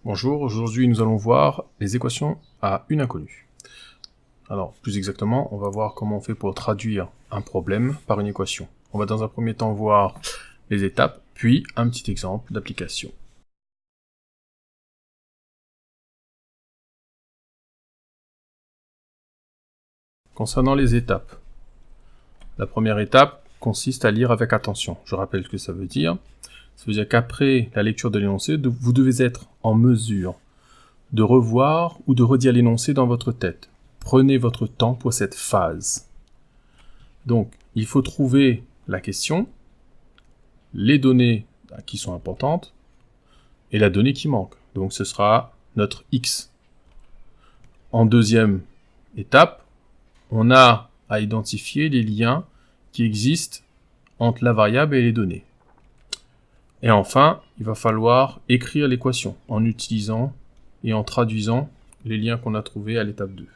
Bonjour, aujourd'hui nous allons voir les équations à une inconnue. Alors, plus exactement, on va voir comment on fait pour traduire un problème par une équation. On va dans un premier temps voir les étapes, puis un petit exemple d'application. Concernant les étapes, la première étape consiste à lire avec attention. Je rappelle ce que ça veut dire. Ça veut dire qu'après la lecture de l'énoncé, vous devez être en mesure de revoir ou de redire l'énoncé dans votre tête. Prenez votre temps pour cette phase. Donc, il faut trouver la question, les données qui sont importantes, et la donnée qui manque. Donc, ce sera notre X. En deuxième étape, on a à identifier les liens qui existent entre la variable et les données. Et enfin, il va falloir écrire l'équation en utilisant et en traduisant les liens qu'on a trouvés à l'étape 2.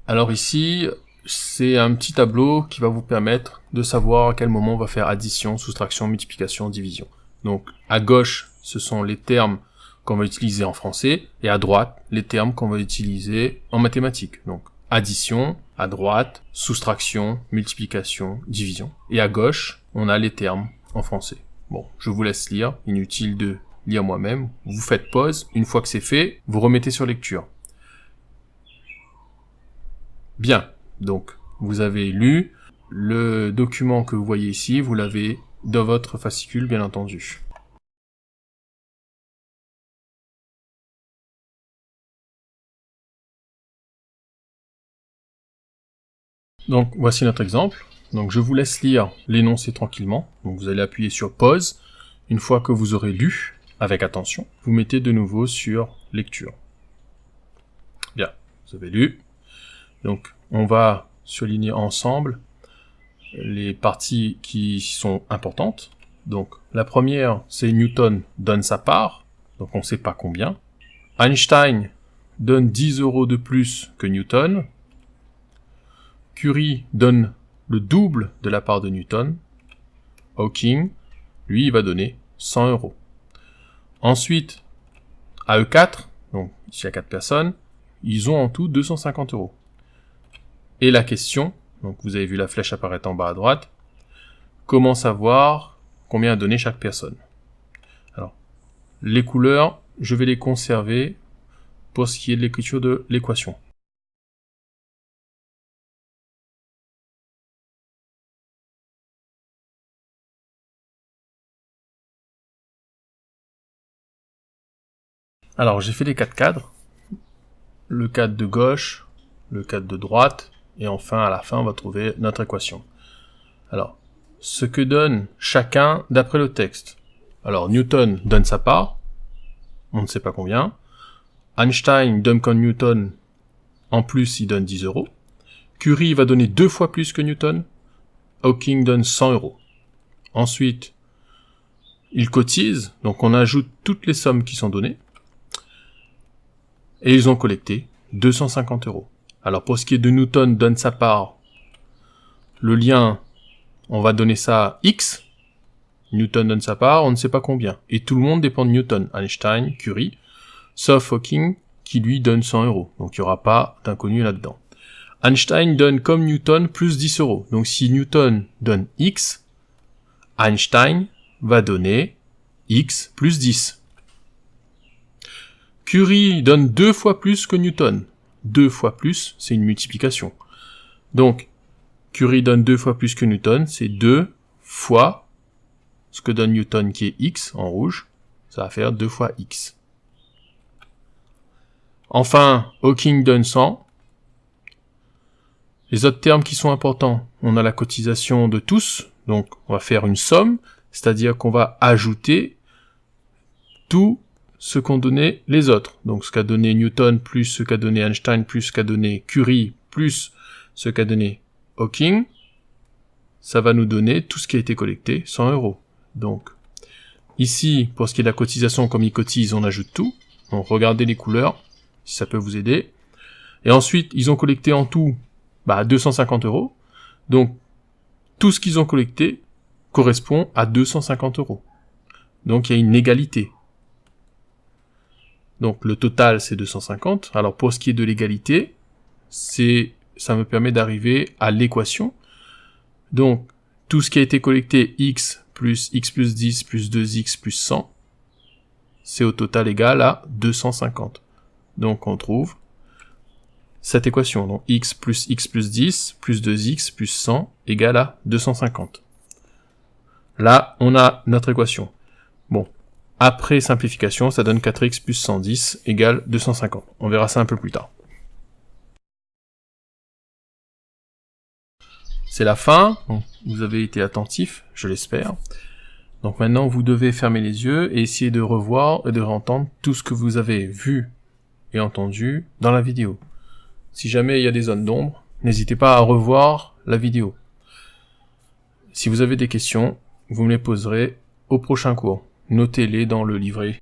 Alors ici, c'est un petit tableau qui va vous permettre de savoir à quel moment on va faire addition, soustraction, multiplication, division. Donc à gauche, ce sont les termes qu'on va utiliser en français, et à droite, les termes qu'on va utiliser en mathématiques. Donc addition, à droite, soustraction, multiplication, division. Et à gauche, on a les termes en français. Bon, je vous laisse lire, inutile de lire moi-même. Vous faites pause, une fois que c'est fait, vous remettez sur lecture. Bien, donc vous avez lu le document que vous voyez ici, vous l'avez dans votre fascicule bien entendu. Donc voici notre exemple. Donc je vous laisse lire l'énoncé tranquillement. Donc vous allez appuyer sur pause. Une fois que vous aurez lu avec attention, vous mettez de nouveau sur lecture. Bien, vous avez lu. Donc on va surligner ensemble les parties qui sont importantes. Donc la première, c'est Newton donne sa part, donc on ne sait pas combien. Einstein donne 10 € de plus que Newton. Curie donne le double de la part de Newton. Hawking, lui, il va donner 100 €. Ensuite, à eux 4, donc ici il y a 4 personnes, ils ont en tout 250 €. Et la question, donc vous avez vu la flèche apparaître en bas à droite, comment savoir combien a donné chaque personne? Alors, les couleurs, je vais les conserver pour ce qui est de l'écriture de l'équation. Alors, j'ai fait les 4 cadres. Le cadre de gauche, le cadre de droite, et enfin, à la fin, on va trouver notre équation. Alors, ce que donne chacun d'après le texte. Alors, Newton donne sa part, on ne sait pas combien. Einstein donne comme Newton, en plus, il donne 10 €. Curie va donner 2 fois plus que Newton. Hawking donne 100 €. Ensuite, ils cotisent, donc on ajoute toutes les sommes qui sont données. Et ils ont collecté 250 €. Alors pour ce qui est de Newton donne sa part, le lien, on va donner ça à X. Newton donne sa part, on ne sait pas combien. Et tout le monde dépend de Newton, Einstein, Curie, sauf Hawking qui lui donne 100 €. Donc il n'y aura pas d'inconnu là-dedans. Einstein donne comme Newton plus 10 €. Donc si Newton donne X, Einstein va donner X plus 10. Curie donne 2 fois plus que Newton. 2 fois plus, c'est une multiplication. Donc, Curie donne 2 fois plus que Newton, c'est 2 fois ce que donne Newton qui est X en rouge. Ça va faire 2 fois X. Enfin, Hawking donne 100. Les autres termes qui sont importants, on a la cotisation de tous, donc on va faire une somme, c'est-à-dire qu'on va ajouter tout ce qu'ont donné les autres. Donc ce qu'a donné Newton, plus ce qu'a donné Einstein, plus ce qu'a donné Curie, plus ce qu'a donné Hawking, ça va nous donner tout ce qui a été collecté, 100 €. Donc, ici, pour ce qui est de la cotisation, comme ils cotisent, on ajoute tout. Donc regardez les couleurs, si ça peut vous aider. Et ensuite, ils ont collecté en tout 250 €. Donc, tout ce qu'ils ont collecté correspond à 250 €. Donc, il y a une égalité. Donc, le total, c'est 250. Alors, pour ce qui est de l'égalité, ça me permet d'arriver à l'équation. Donc, tout ce qui a été collecté, x plus 10 plus 2x plus 100, c'est au total égal à 250. Donc, on trouve cette équation. Donc, x plus 10 plus 2x plus 100 égale à 250. Là, on a notre équation. Bon, après simplification, ça donne 4x plus 110 égale 250. On verra ça un peu plus tard. C'est la fin. Bon, vous avez été attentifs, je l'espère. Donc maintenant, vous devez fermer les yeux et essayer de revoir et de réentendre tout ce que vous avez vu et entendu dans la vidéo. Si jamais il y a des zones d'ombre, n'hésitez pas à revoir la vidéo. Si vous avez des questions, vous me les poserez au prochain cours. Notez-les dans le livret